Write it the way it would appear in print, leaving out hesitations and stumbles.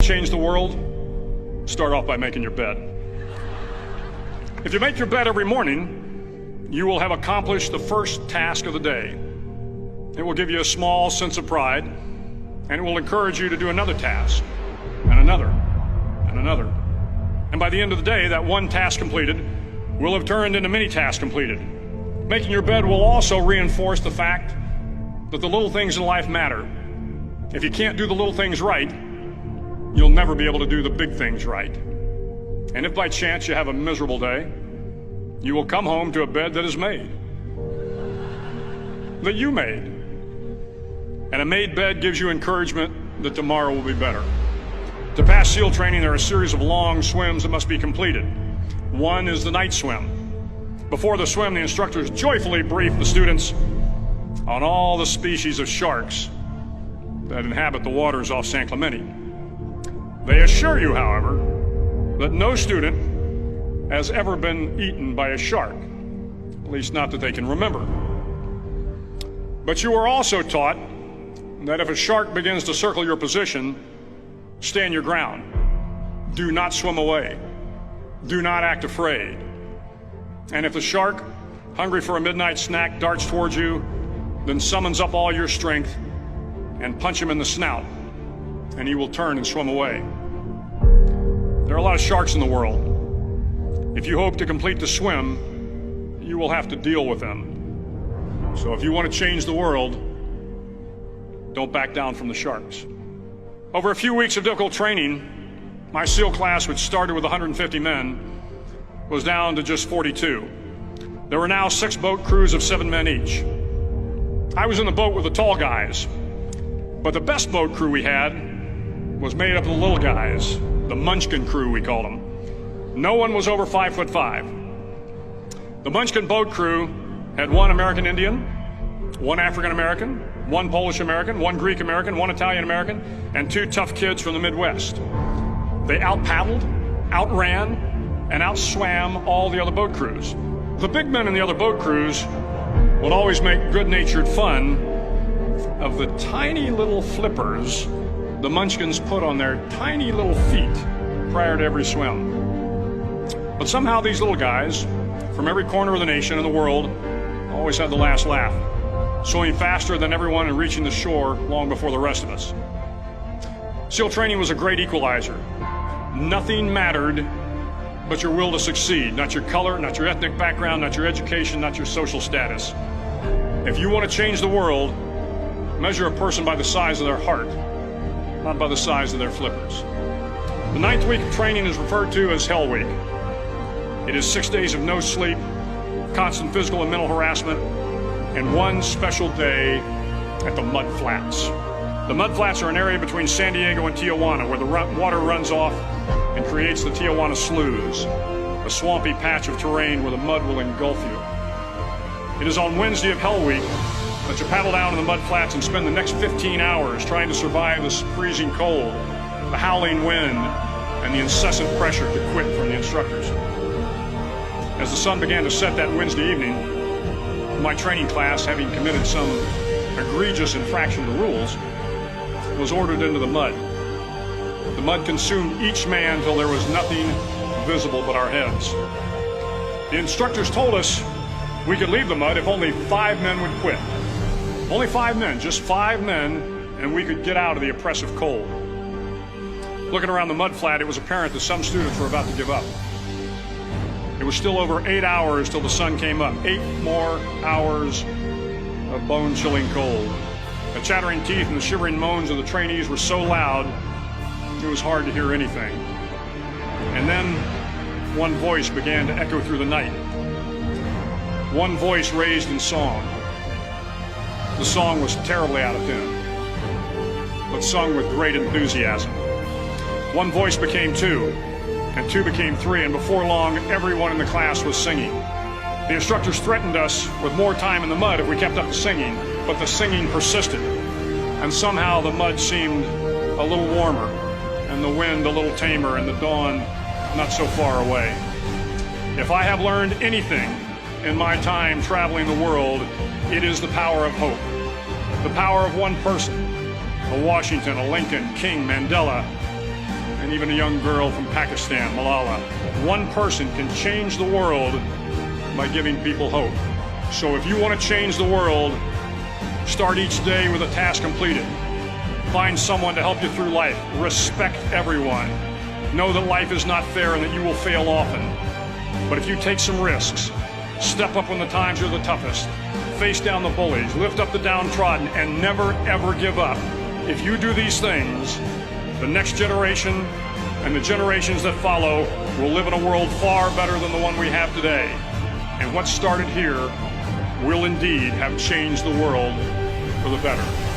Change the world, start off by making your bed. If you make your bed every morning, you will have accomplished the first task of the day. It will give you a small sense of pride, and it will encourage you to do another task, and another, and another. And by the end of the day, that one task completed will have turned into many tasks completed. Making your bed will also reinforce the fact that the little things in life matter. If you can't do the little things right, you'll never be able to do the big things right. And if by chance you have a miserable day, you will come home to a bed that is made, that you made. And a made bed gives you encouragement that tomorrow will be better. To pass SEAL training, there are a series of long swims that must be completed. One is the night swim. Before the swim, the instructors joyfully brief the students on all the species of sharks that inhabit the waters off San Clemente. They assure you, however, that no student has ever been eaten by a shark, at least not that they can remember. But you are also taught that if a shark begins to circle your position, stand your ground. Do not swim away. Do not act afraid. And if the shark, hungry for a midnight snack, darts towards you, then summons up all your strength and punch him in the snout, and he will turn and swim away. There are a lot of sharks in the world. If you hope to complete the swim, you will have to deal with them. So if you want to change the world, don't back down from the sharks. Over a few weeks of difficult training, my SEAL class, which started with 150 men, was down to just 42. There were now 6 boat crews of 7 men each. I was in the boat with the tall guys, but the best boat crew we had was made up of the little guys, the Munchkin crew, we called them. No one was over 5'5". The Munchkin boat crew had 1 American Indian, 1 African American, 1 Polish American, 1 Greek American, 1 Italian American, and 2 tough kids from the Midwest. They out-paddled, outran, and outswam all the other boat crews. The big men in the other boat crews would always make good-natured fun of the tiny little flippers the Munchkins put on their tiny little feet prior to every swim. But somehow these little guys from every corner of the nation and the world always had the last laugh, swimming faster than everyone and reaching the shore long before the rest of us. SEAL training was a great equalizer. Nothing mattered but your will to succeed, not your color, not your ethnic background, not your education, not your social status. If you want to change the world, measure a person by the size of their heart, not by the size of their flippers. The 9th week of training is referred to as Hell Week. It is 6 days of no sleep, constant physical and mental harassment, and 1 special day at the Mud Flats. The Mud Flats are an area between San Diego and Tijuana where the water runs off and creates the Tijuana Sloughs, a swampy patch of terrain where the mud will engulf you. It is on Wednesday of Hell Week that you paddle down in the Mud Flats and spend the next 15 hours trying to survive the freezing cold, the howling wind, and the incessant pressure to quit from the instructors. As the sun began to set that Wednesday evening, my training class, having committed some egregious infraction to rules, was ordered into the mud. The mud consumed each man till there was nothing visible but our heads. The instructors told us we could leave the mud if only 5 men would quit. Only 5 men, just 5 men, and we could get out of the oppressive cold. Looking around the mud flat, it was apparent that some students were about to give up. It was still over 8 hours till the sun came up. 8 more hours of bone-chilling cold. The chattering teeth and the shivering moans of the trainees were so loud, it was hard to hear anything. And then one voice began to echo through the night. One voice raised in song. The song was terribly out of tune, but sung with great enthusiasm. One voice became 2, and 2 became 3, and before long, everyone in the class was singing. The instructors threatened us with more time in the mud if we kept up the singing, but the singing persisted, and somehow the mud seemed a little warmer, and the wind a little tamer, and the dawn not so far away. If I have learned anything in my time traveling the world, it is the power of hope. The power of one person, a Washington, a Lincoln, King, Mandela, even a young girl from Pakistan, Malala. One person can change the world by giving people hope. So if you want to change the world, start each day with a task completed. Find someone to help you through life. Respect everyone. Know that life is not fair and that you will fail often. But if you take some risks, step up when the times are the toughest, face down the bullies, lift up the downtrodden, and never ever give up. If you do these things, the next generation and the generations that follow will live in a world far better than the one we have today. And what started here will indeed have changed the world for the better.